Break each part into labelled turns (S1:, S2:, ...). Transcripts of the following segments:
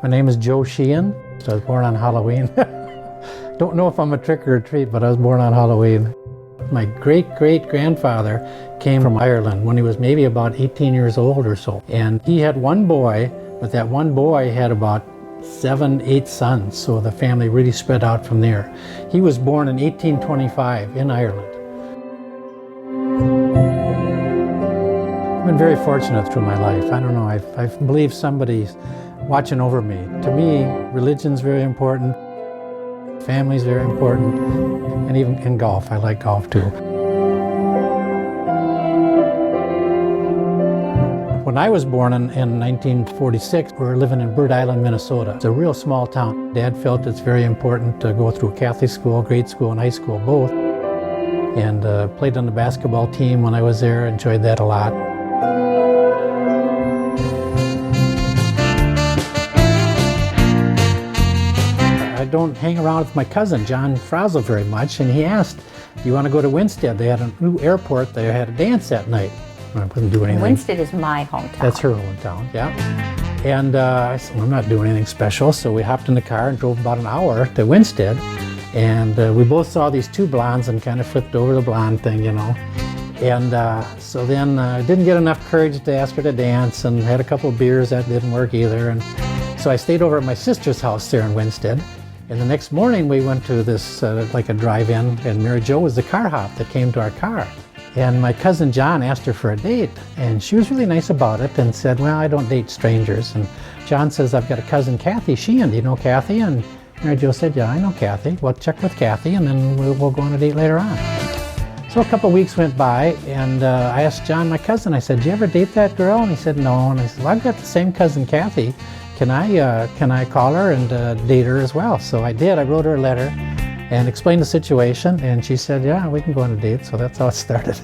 S1: My name is Joe Sheehan. I was born on Halloween. Don't know if I'm a trick or a treat, but I was born on Halloween. My great-great-grandfather came from Ireland when he was maybe about 18 years old or so. And he had one boy, but that one boy had about 7, 8 sons, so the family really spread out from there. He was born in 1825 in Ireland. I've been very fortunate through my life. I don't know, I believe somebody's watching over me. To me, religion's very important, family's very important, and even in golf, I like golf too. When I was born in 1946, we were living in Bird Island, Minnesota. It's a real small town. Dad felt it's very important to go through Catholic school, grade school, and high school both. And played on the basketball team when I was there, enjoyed that a lot. I don't hang around with my cousin, John Frazel, very much, and he asked, do you want to go to Winstead? They had a new airport, they had a dance that night. I wasn't doing anything.
S2: Winstead is my hometown.
S1: That's her hometown, yeah. And I said, well, I'm not doing anything special, so we hopped in the car and drove about an hour to Winstead. And we both saw these two blondes and kind of flipped over the blonde thing, you know. And so then I didn't get enough courage to ask her to dance, and had a couple of beers. That didn't work either. And so I stayed over at my sister's house there in Winstead. And the next morning we went to this, like a drive-in, and Mary Jo was the car hop that came to our car. And my cousin John asked her for a date, and she was really nice about it and said, well, I don't date strangers. And John says, I've got a cousin, Kathy Sheehan. Do you know Kathy? And Mary Jo said, yeah, I know Kathy. Well, check with Kathy, and then we'll go on a date later on. So a couple of weeks went by, and I asked John, my cousin, I said, do you ever date that girl? And he said, no. And I said, well, I've got the same cousin, Kathy. Can I call her and date her as well? So I did. I wrote her a letter and explained the situation, and she said, yeah, we can go on a date. So that's how it started.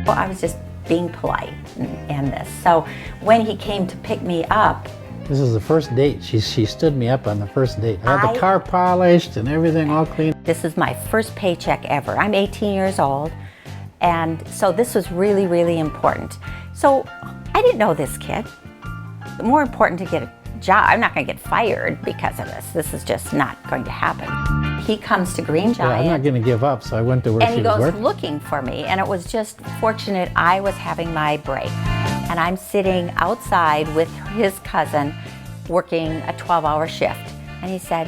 S2: Well, I was just being polite in this. So when he came to pick me up,
S1: this is the first date. She stood me up on the first date. I had the car polished and everything all clean.
S2: This is my first paycheck ever. I'm 18 years old, and so this was really, really important. So I didn't know this kid. More important to get a job. I'm not going to get fired because of this. This is just not going to happen. He comes to Green Giant.
S1: Yeah, I'm not going to give up, so I went to where she was working.
S2: And he goes looking for me, and it was just fortunate I was having my break. And I'm sitting outside with his cousin working a 12-hour shift. And he said,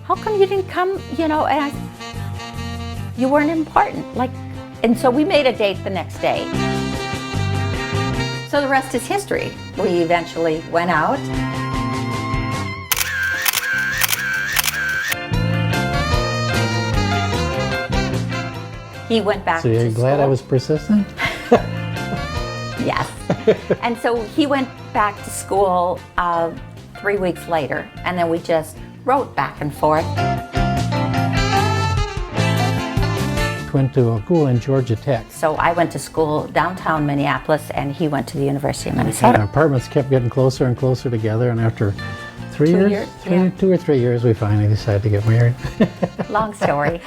S2: how come you didn't come, you know? And I said, you weren't important. And so we made a date the next day. So the rest is history. We eventually went out. He went back to school. So you're glad
S1: I was persistent?
S2: Yes. And so he went back to school 3 weeks later, and then we just wrote back and forth.
S1: Went to a school in Georgia Tech.
S2: So I went to school downtown Minneapolis, and he went to the University of Minnesota.
S1: Our apartments kept getting closer and closer together, and after 2 or 3 years, we finally decided to get married.
S2: Long story.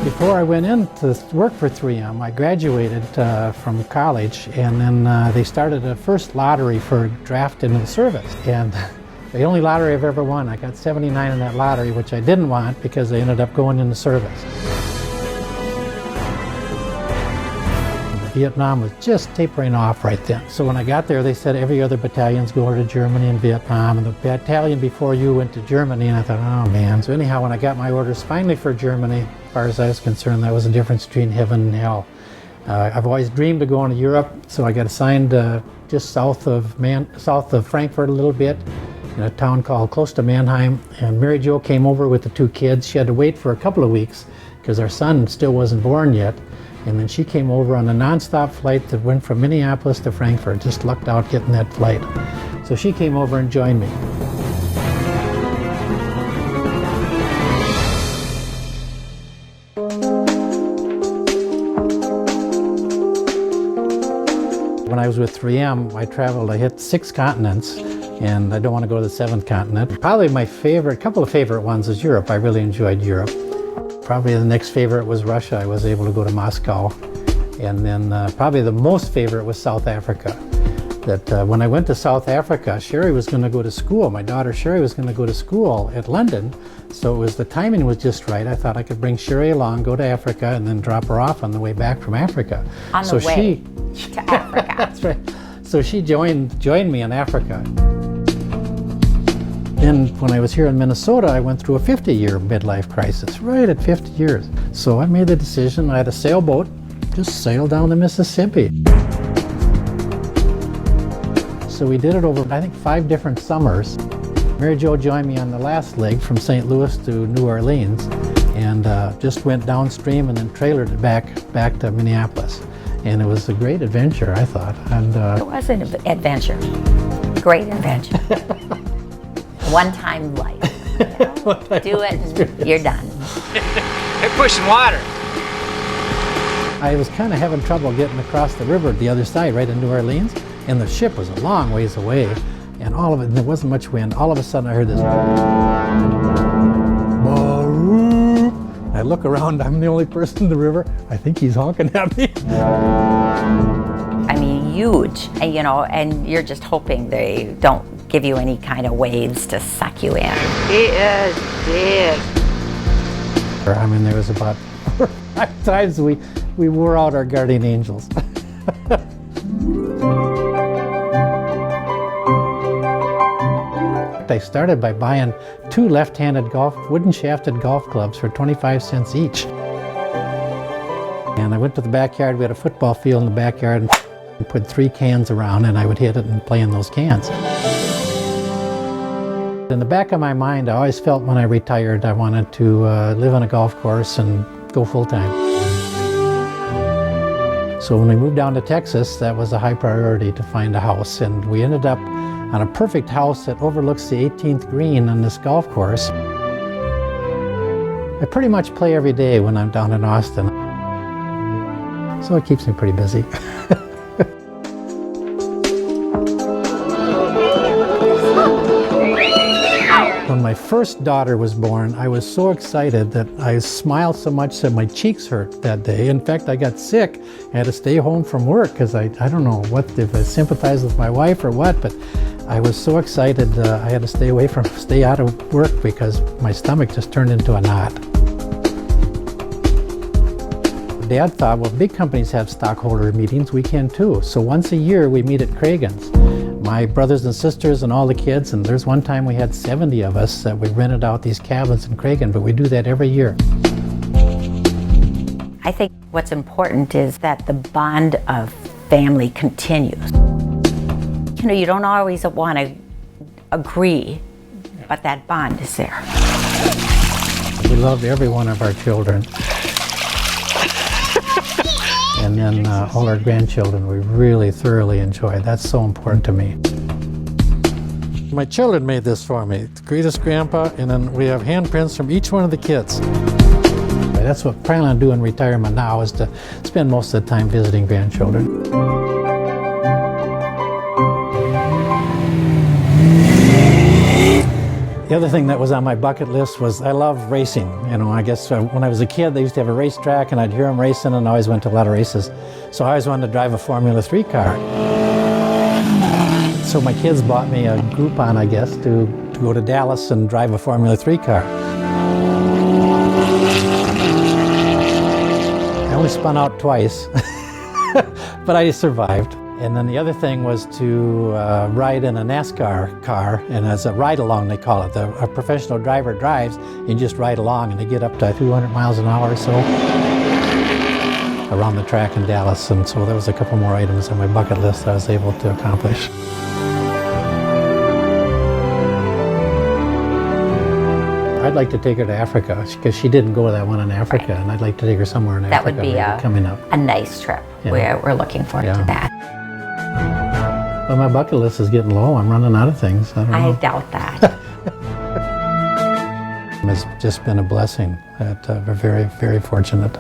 S1: Before I went in to work for 3M, I graduated from college, and then they started a first lottery for draft into the service. And the only lottery I've ever won, I got 79 in that lottery, which I didn't want because I ended up going into service. Vietnam was just tapering off right then. So when I got there, they said every other battalion's going to Germany and Vietnam, and the battalion before you went to Germany, and I thought, oh man. So anyhow, when I got my orders finally for Germany, as far as I was concerned, that was the difference between heaven and hell. I've always dreamed of going to Europe, so I got assigned just south of Frankfurt a little bit, in a town called close to Mannheim, and Mary Jo came over with the 2 kids. She had to wait for a couple of weeks because our son still wasn't born yet. And then she came over on a non-stop flight that went from Minneapolis to Frankfurt. Just lucked out getting that flight. So she came over and joined me. When I was with 3M, I hit 6 continents, and I don't want to go to the 7th continent. Probably my couple of favorite ones is Europe. I really enjoyed Europe. Probably the next favorite was Russia. I was able to go to Moscow. And then probably the most favorite was South Africa. When I went to South Africa, Sherry was going to go to school. My daughter Sherry was going to go to school at London. So the timing was just right. I thought I could bring Sherry along, go to Africa, and then drop her off on the way back from Africa.
S2: On the way to Africa.
S1: That's right. So she joined me in Africa. Then when I was here in Minnesota, I went through a 50-year midlife crisis, right at 50 years. So I made the decision. I had a sailboat, just sail down the Mississippi. So we did it over, I think, 5 different summers. Mary Jo joined me on the last leg from St. Louis to New Orleans, and just went downstream and then trailered it back to Minneapolis. And it was a great adventure, I thought. And
S2: it was an adventure. Great adventure. One-time life. Do it and you're done.
S3: They're pushing water.
S1: I was kind of having trouble getting across the river the other side, right in New Orleans, and the ship was a long ways away, and all of it, there wasn't much wind. All of a sudden I heard this. I look around, I'm the only person in the river. I think he's honking at me.
S2: I mean, huge, and you're just hoping they don't give you any kind of waves to suck you in.
S4: He is big.
S1: I mean, there was about 5 times we wore out our guardian angels. I started by buying 2 left-handed wooden shafted golf clubs for 25 cents each. And I went to the backyard. We had a football field in the backyard, and put 3 cans around, and I would hit it and play in those cans. In the back of my mind, I always felt when I retired I wanted to live on a golf course and go full-time. So when we moved down to Texas, that was a high priority to find a house, and we ended up on a perfect house that overlooks the 18th green on this golf course. I pretty much play every day when I'm down in Austin, so it keeps me pretty busy. When my first daughter was born, I was so excited that I smiled so much that my cheeks hurt that day. In fact, I got sick. I had to stay home from work because I don't know if I sympathized with my wife or what, but I was so excited I had to stay out of work because my stomach just turned into a knot. Dad thought, well, big companies have stockholder meetings, we can too. So once a year we meet at Cragen's. My brothers and sisters and all the kids, and there's one time we had 70 of us that we rented out these cabins in Cragen, but we do that every year.
S2: I think what's important is that the bond of family continues. You don't always want to agree, but that bond is there.
S1: We love every one of our children. And then all our grandchildren we really thoroughly enjoy. That's so important to me. My children made this for me. The greatest grandpa, and then we have handprints from each one of the kids. That's what I plan on doing in retirement now, is to spend most of the time visiting grandchildren. The other thing that was on my bucket list was I love racing. I guess when I was a kid, they used to have a racetrack and I'd hear them racing, and I always went to a lot of races. So I always wanted to drive a Formula 3 car. So my kids bought me a Groupon, I guess, to go to Dallas and drive a Formula 3 car. I only spun out twice, but I survived. And then the other thing was to ride in a NASCAR car, and as a ride-along they call it. A professional driver drives, you just ride along, and they get up to 200 miles an hour or so around the track in Dallas. And so there was a couple more items on my bucket list I was able to accomplish. I'd like to take her to Africa, because she didn't go to that one in Africa, right. And I'd like to take her somewhere in
S2: Africa.
S1: That would be coming up.
S2: A nice trip. Yeah. We're looking forward to that.
S1: Well, my bucket list is getting low. I'm running out of things. I
S2: doubt that.
S1: It's just been a blessing. We're very, very fortunate.